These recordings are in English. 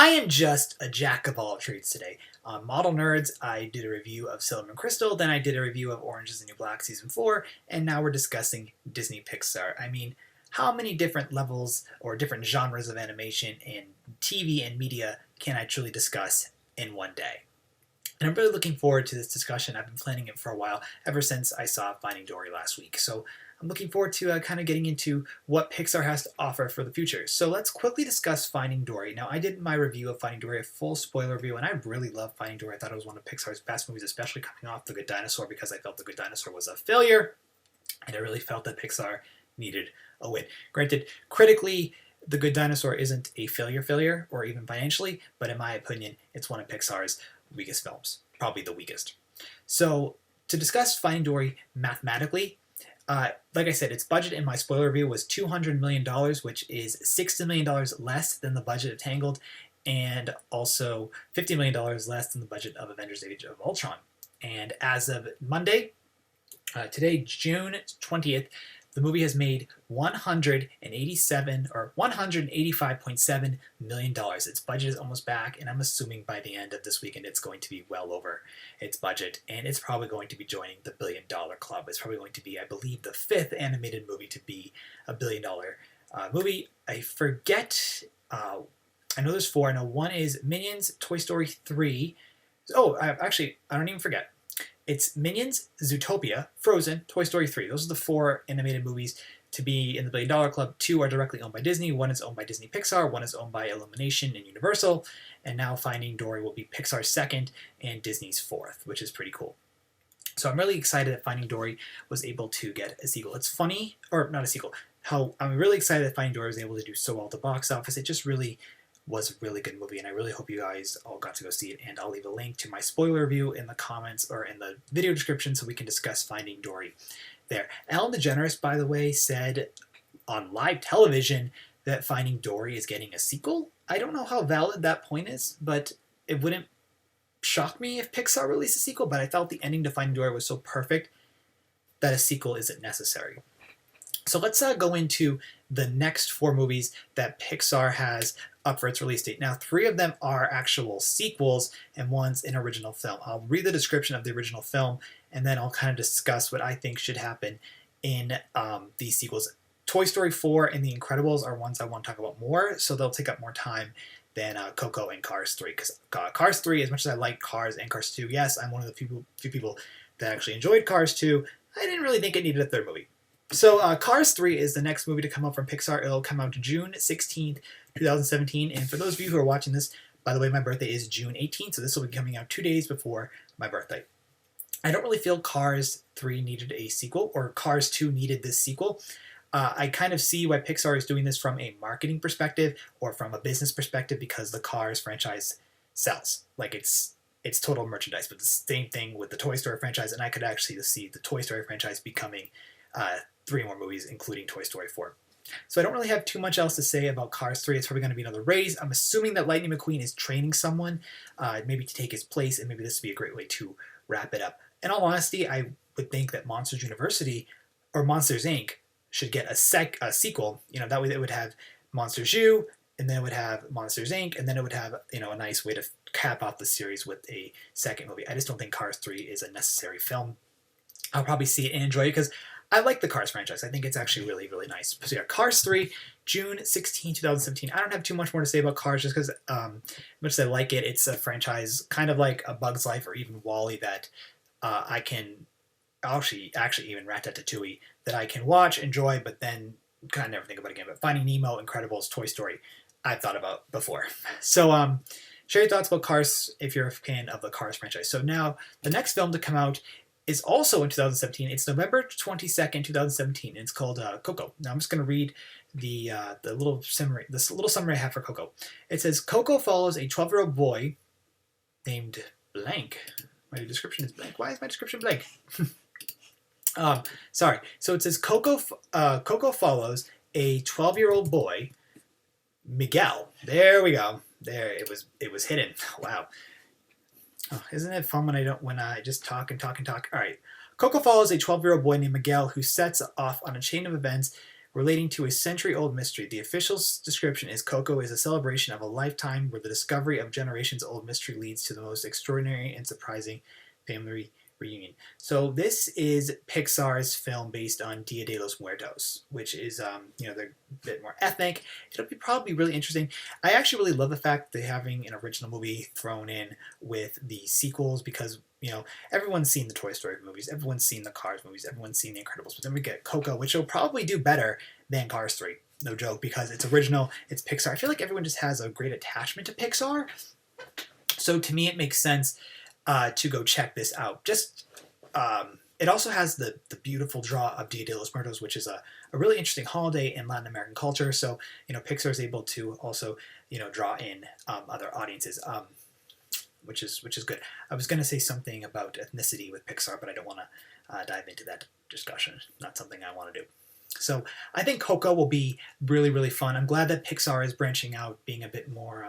I am just a jack of all trades today. On Model Nerds, I did a review of Silver and Crystal, then I did a review of Orange is the New Black Season 4, and now we're discussing Disney Pixar. I mean, how many different levels or different genres of animation and TV and media can I truly discuss in one day? And I'm really looking forward to this discussion. I've been planning it for a while, ever since I saw Finding Dory last week. So I'm looking forward to kind of getting into what Pixar has to offer for the future. So let's quickly discuss Finding Dory. Now, I did my review of Finding Dory, a full spoiler review, and I really love Finding Dory. I thought it was one of Pixar's best movies, especially coming off The Good Dinosaur, because I felt The Good Dinosaur was a failure, and I really felt that Pixar needed a win. Granted, critically, The Good Dinosaur isn't a failure, or even financially, but in my opinion, it's one of Pixar's weakest films, probably the weakest. So to discuss Finding Dory mathematically, like I said, its budget in my spoiler review was $200 million, which is $60 million less than the budget of Tangled, and also $50 million less than the budget of Avengers Age of Ultron. And as of Monday, today, June 20th, the movie has made $185.7 million. Its budget is almost back, and I'm assuming by the end of this weekend it's going to be well over its budget, and it's probably going to be joining the $1 billion club. It's probably going to be, I believe, the 5th animated movie to be a $1 billion movie. I forget, I know there's 4. I know one is Minions, Toy Story 3. Oh, actually, I don't even forget. It's Minions, Zootopia, Frozen, Toy Story 3. Those are the 4 animated movies to be in the $1 billion club. 2 are directly owned by Disney. 1 is owned by Disney Pixar. 1 is owned by Illumination and Universal. And now Finding Dory will be Pixar's 2nd and Disney's 4th, which is pretty cool. So I'm really excited that Finding Dory was able to get a sequel. It's funny, or not a sequel, how I'm really excited that Finding Dory was able to do so well at the box office. It just really was a really good movie, and I really hope you guys all got to go see it, and I'll leave a link to my spoiler review in the comments or in the video description so we can discuss Finding Dory there. Ellen DeGeneres, by the way, said on live television that Finding Dory is getting a sequel. I don't know how valid that point is, but it wouldn't shock me if Pixar released a sequel, but I felt the ending to Finding Dory was so perfect that a sequel isn't necessary. So let's go into the next 4 movies that Pixar has up for its release date. Now, 3 of them are actual sequels, and one's an original film. I'll read the description of the original film, and then I'll kind of discuss what I think should happen in these sequels. Toy Story 4 and The Incredibles are ones I want to talk about more, so they'll take up more time than Coco and Cars 3. Because Cars 3, as much as I like Cars and Cars 2, yes, I'm one of the few people that actually enjoyed Cars 2. I didn't really think it needed a 3rd movie. So Cars 3 is the next movie to come out from Pixar. It'll come out June 16th, 2017. And for those of you who are watching this, by the way, my birthday is June 18th, so this will be coming out 2 days before my birthday. I don't really feel Cars 3 needed a sequel, or Cars 2 needed this sequel. I kind of see why Pixar is doing this from a marketing perspective or from a business perspective, because the Cars franchise sells. Like, it's total merchandise. But the same thing with the Toy Story franchise, and I could actually see the Toy Story franchise becoming 3 more movies, including Toy Story 4. So I don't really have too much else to say about Cars 3. It's probably going to be another raise. I'm assuming that Lightning McQueen is training someone, maybe to take his place, and maybe this would be a great way to wrap it up. In all honesty, I would think that Monsters University, or Monsters, Inc., should get a sequel. You know, that way it would have Monsters U, and then it would have Monsters, Inc., and then it would have, you know, a nice way to cap off the series with a 2nd movie. I just don't think Cars 3 is a necessary film. I'll probably see it and enjoy it, because I like the Cars franchise. I think it's actually really, really nice. So yeah, Cars 3, June 16, 2017. I don't have too much more to say about Cars, just because much as I like it, it's a franchise kind of like A Bug's Life or even WALL-E that I can actually even Ratatouille that I can watch, enjoy, but then kind of never think about again. But Finding Nemo, Incredibles, Toy Story, I've thought about before. So share your thoughts about Cars if you're a fan of the Cars franchise. So now the next film to come out is also in 2017. It's November 22nd, 2017. And it's called Coco. Now I'm just going to read the little summary. This little summary I have for Coco. It says Coco follows a 12-year-old boy named Blank. My description is blank. Why is my description blank? Sorry. So it says Coco follows a 12-year-old boy, Miguel. There we go. There it was hidden. Wow. Oh, isn't it fun when I just talk and talk and talk? All right. Coco follows a 12-year-old boy named Miguel who sets off on a chain of events relating to a century-old mystery. The official description is Coco is a celebration of a lifetime where the discovery of generations-old mystery leads to the most extraordinary and surprising family reunion. So this is Pixar's film based on Dia de los Muertos, which is, they're a bit more ethnic. It'll be probably really interesting. I actually really love the fact that they're having an original movie thrown in with the sequels because, everyone's seen the Toy Story movies, everyone's seen the Cars movies, everyone's seen The Incredibles, but then we get Coco, which will probably do better than Cars 3. No joke, because it's original, it's Pixar. I feel like everyone just has a great attachment to Pixar. So to me, it makes sense to go check this out. It also has the beautiful draw of Dia de los Muertos, which is a really interesting holiday in Latin American culture. So, Pixar is able to also, draw in other audiences, which is good. I was going to say something about ethnicity with Pixar, but I don't want to dive into that discussion. Not something I want to do. So I think Coco will be really, really fun. I'm glad that Pixar is branching out, being a bit more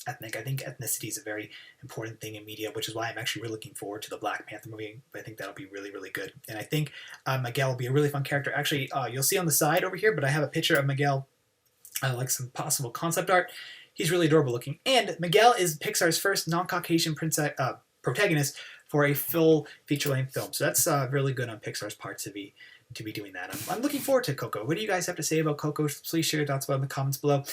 ethnic. I think ethnicity is a very important thing in media, which is why I'm actually really looking forward to the Black Panther movie. I think that'll be really, really good. And I think Miguel will be a really fun character. Actually, you'll see on the side over here, but I have a picture of Miguel, like some possible concept art. He's really adorable looking. And Miguel is Pixar's first non-Caucasian protagonist for a full feature-length film. So that's really good on Pixar's part to be doing that. I'm looking forward to Coco. What do you guys have to say about Coco? Please share your thoughts about in the comments below.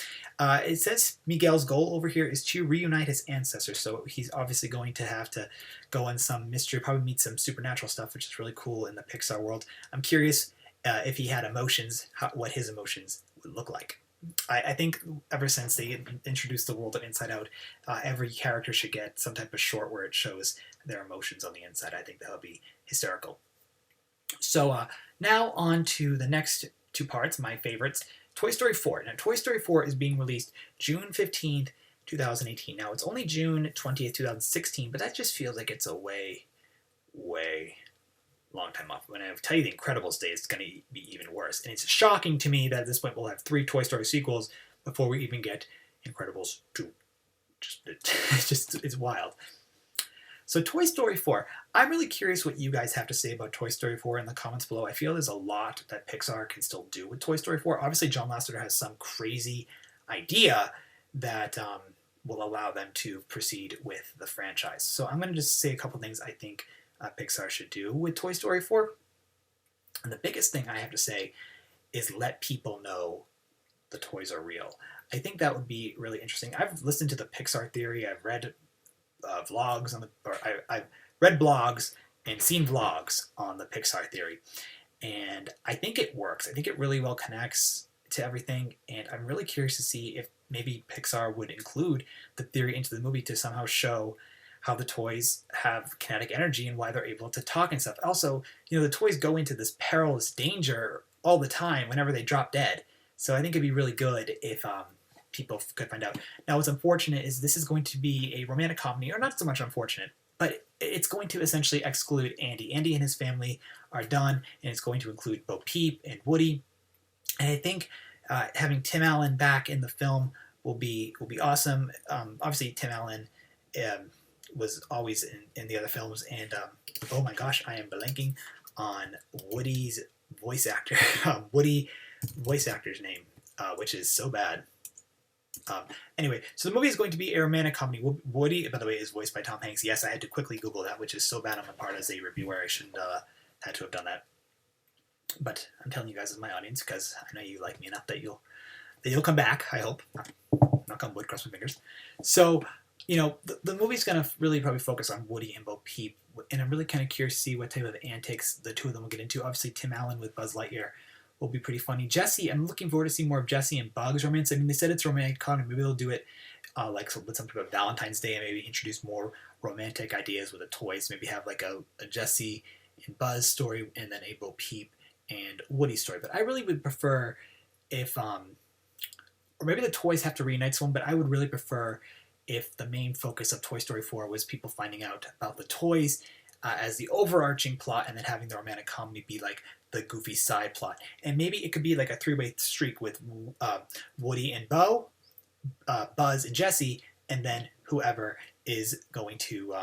It says Miguel's goal over here is to reunite his ancestors. So he's obviously going to have to go on some mystery, probably meet some supernatural stuff, which is really cool in the Pixar world. I'm curious if he had emotions, what his emotions would look like. I think ever since they introduced the world of Inside Out, every character should get some type of short where it shows their emotions on the inside. I think that would be hysterical. So now on to the next two parts, my favorites. Toy Story 4. Now, Toy Story 4 is being released June 15th, 2018. Now, it's only June 20th, 2016, but that just feels like it's a way long time off. When I tell you The Incredibles Day, it's going to be even worse. And it's shocking to me that at this point we'll have 3 Toy Story sequels before we even get Incredibles 2. It's wild. So Toy Story 4, I'm really curious what you guys have to say about Toy Story 4 in the comments below. I feel there's a lot that Pixar can still do with Toy Story 4. Obviously, John Lasseter has some crazy idea that will allow them to proceed with the franchise. So I'm going to just say a couple things I think Pixar should do with Toy Story 4. And the biggest thing I have to say is let people know the toys are real. I think that would be really interesting. I've listened to the Pixar theory. I've read vlogs I've read blogs and seen vlogs on the Pixar theory, and I think it works. I think it really well connects to everything, and I'm really curious to see if maybe Pixar would include the theory into the movie to somehow show how the toys have kinetic energy and why they're able to talk and stuff. Also, the toys go into this perilous danger all the time whenever they drop dead. So I think it'd be really good if people could find out. Now, what's unfortunate is this is going to be a romantic comedy, or not so much unfortunate, but it's going to essentially exclude Andy. Andy and his family are done, and it's going to include Bo Peep and Woody. And I think having Tim Allen back in the film will be awesome. Obviously, Tim Allen was always in the other films, and oh my gosh, I am blanking on Woody's voice actor, Woody voice actor's name, which is so bad. Anyway, so the movie is going to be a romantic comedy. Woody, by the way, is voiced by Tom Hanks. Yes, I had to quickly Google that, which is so bad on my part as a reviewer. I shouldn't had to have done that. But I'm telling you guys as my audience because I know you like me enough that you'll come back. I hope. Knock on wood, cross my fingers. So, the movie's going to really probably focus on Woody and Bo Peep, and I'm really kind of curious to see what type of antics the two of them will get into. Obviously, Tim Allen with Buzz Lightyear will be pretty funny. Jesse, I'm looking forward to seeing more of Jesse and Bug's romance. I mean, they said it's a romantic comedy. Maybe they'll do it with some type of Valentine's Day and maybe introduce more romantic ideas with the toys. Maybe have like a Jesse and Buzz story and then a Bo Peep and Woody story. But I really would prefer if, or maybe the toys have to reunite someone, but I would really prefer if the main focus of Toy Story 4 was people finding out about the toys as the overarching plot, and then having the romantic comedy be like the goofy side plot. And maybe it could be like a 3-way streak with Woody and Bo, Buzz and Jesse, and then whoever is going to,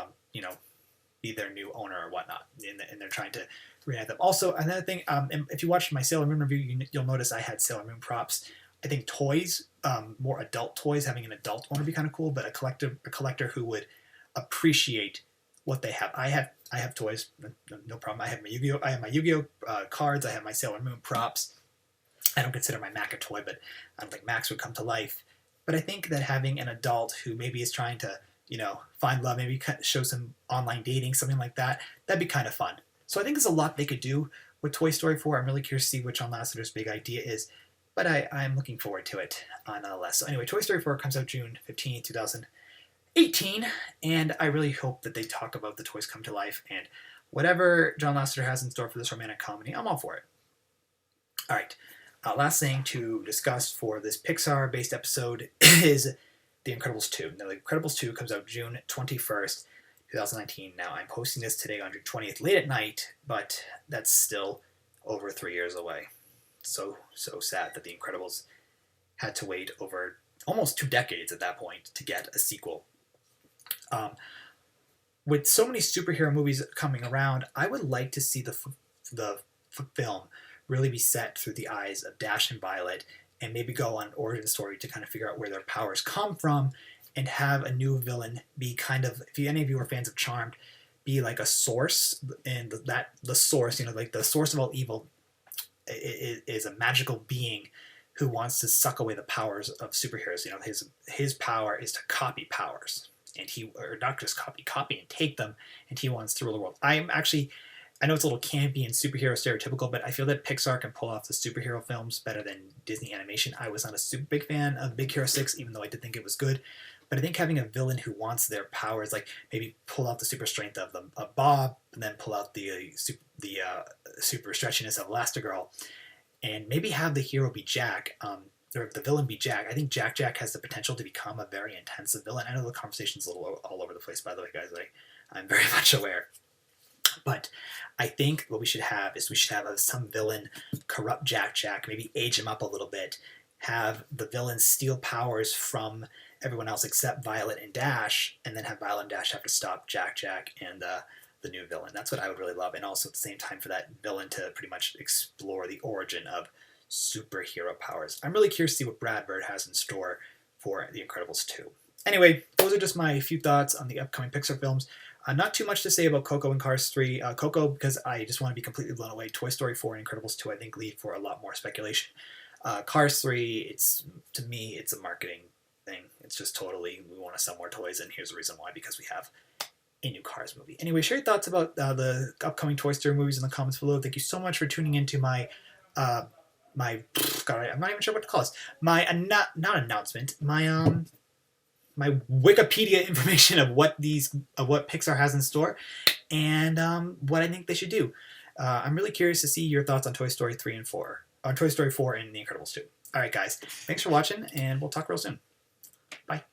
be their new owner or whatnot. And they're trying to reunite them. Also, another thing, if you watched my Sailor Moon review, you'll notice I had Sailor Moon props. I think toys, more adult toys, having an adult one would be kind of cool, but a collector who would appreciate what they have. I have toys, no problem. I have my Yu-Gi-Oh cards. I have my Sailor Moon props. I don't consider my Mac a toy, but I don't think Max would come to life. But I think that having an adult who maybe is trying to, find love, maybe show some online dating, something like that, that'd be kind of fun. So I think there's a lot they could do with Toy Story 4. I'm really curious to see what John Lasseter's big idea is, but I'm looking forward to it nonetheless. So anyway, Toy Story 4 comes out June 15, 2018, and I really hope that they talk about the toys come to life, and whatever John Lasseter has in store for this romantic comedy, I'm all for it. All right. Last thing to discuss for this Pixar-based episode is The Incredibles 2. Now, The Incredibles 2 comes out June 21st, 2019. Now, I'm posting this today on June 20th, late at night, but that's still over 3 years away. So sad that The Incredibles had to wait over almost 2 decades at that point to get a sequel. With so many superhero movies coming around, I would like to see the film really be set through the eyes of Dash and Violet, and maybe go on an origin story to kind of figure out where their powers come from, and have a new villain be kind of, if any of you are fans of Charmed, be like a source, and the source, like the source of all evil is a magical being who wants to suck away the powers of superheroes. His power is to copy powers, and or not just copy and take them, and he wants to rule the world. I know it's a little campy and superhero stereotypical, but I feel that Pixar can pull off the superhero films better than Disney animation. I was not a super big fan of Big Hero 6, even though I did think it was good. But I think having a villain who wants their powers, like maybe pull out the super strength of Bob, and then pull out the super stretchiness of Elastigirl, and maybe have the hero be Jack, or the villain be Jack. I think Jack has the potential to become a very intensive villain. I know the conversation's a little all over the place, by the way, guys. I'm very much aware. But I think what we should have is some villain corrupt Jack, maybe age him up a little bit, have the villain steal powers from everyone else except Violet and Dash, and then have Violet and Dash have to stop Jack and the new villain. That's what I would really love. And also at the same time for that villain to pretty much explore the origin of superhero powers. I'm really curious to see what Brad Bird has in store for The Incredibles 2. Anyway, those are just my few thoughts on the upcoming Pixar films. Not too much to say about Coco and Cars 3. Coco, because I just want to be completely blown away. Toy Story 4 and Incredibles 2, I think, lead for a lot more speculation. Cars 3, to me, it's a marketing thing. It's just totally, we want to sell more toys, and here's the reason why, because we have a new Cars movie. Anyway, share your thoughts about the upcoming Toy Story movies in the comments below. Thank you so much for tuning into my I'm not even sure what to call this. My not announcement. My Wikipedia information of what Pixar has in store, and what I think they should do. I'm really curious to see your thoughts on Toy Story 3 and 4, on Toy Story 4 and The Incredibles 2. All right, guys, thanks for watching, and we'll talk real soon. Bye.